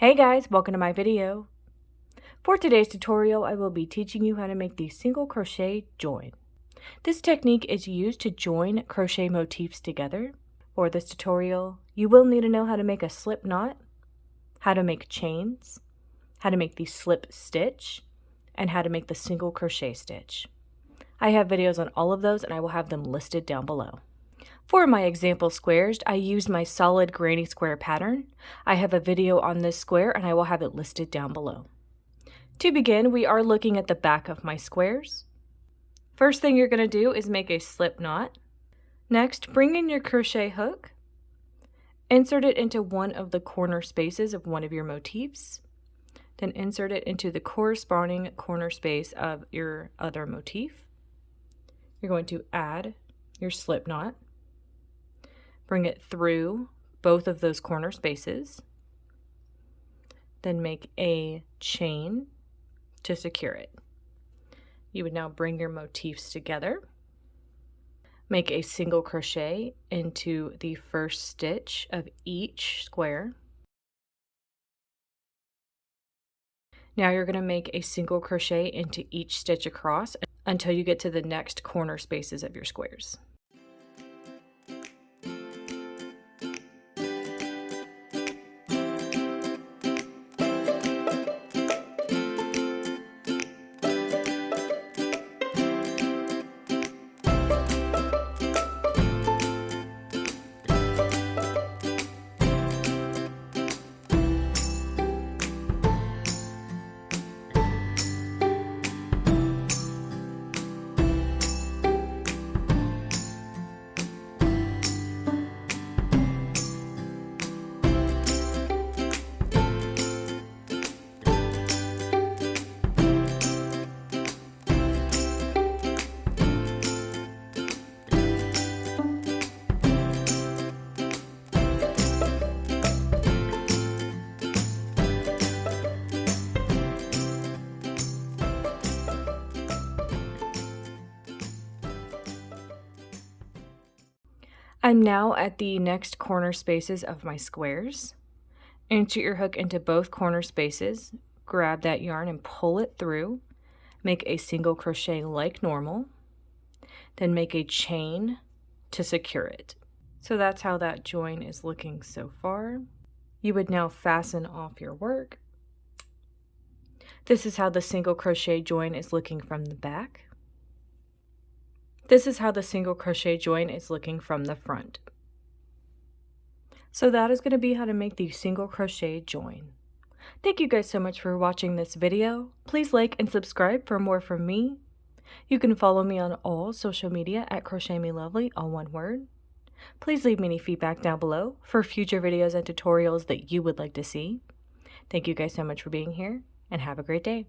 Hey guys, welcome to my video. For today's tutorial, I will be teaching you how to make the single crochet join. This technique is used to join crochet motifs together. For this tutorial, you will need to know how to make a slip knot, how to make chains, how to make the slip stitch, and how to make the single crochet stitch. I have videos on all of those and I will have them listed down below. For my example squares, I used my solid granny square pattern. I have a video on this square and I will have it listed down below. To begin, we are looking at the back of my squares. First thing you're going to do is make a slip knot. Next, bring in your crochet hook. Insert it into one of the corner spaces of one of your motifs. Then insert it into the corresponding corner space of your other motif. You're going to add your slip knot. Bring it through both of those corner spaces. Then make a chain to secure it. You would now bring your motifs together. Make a single crochet into the first stitch of each square. Now you're going to make a single crochet into each stitch across until you get to the next corner spaces of your squares. I'm now at the next corner spaces of my squares. Insert your hook into both corner spaces, grab that yarn and pull it through, make a single crochet like normal, then make a chain to secure it. So that's how that join is looking so far. You would now fasten off your work. This is how the single crochet join is looking from the back. This is how the single crochet join is looking from the front. So that is going to be how to make the single crochet join. Thank you guys so much for watching this video. Please like and subscribe for more from me. You can follow me on all social media at crochetmelovely, all one word. Please leave me any feedback down below for future videos and tutorials that you would like to see. Thank you guys so much for being here and have a great day.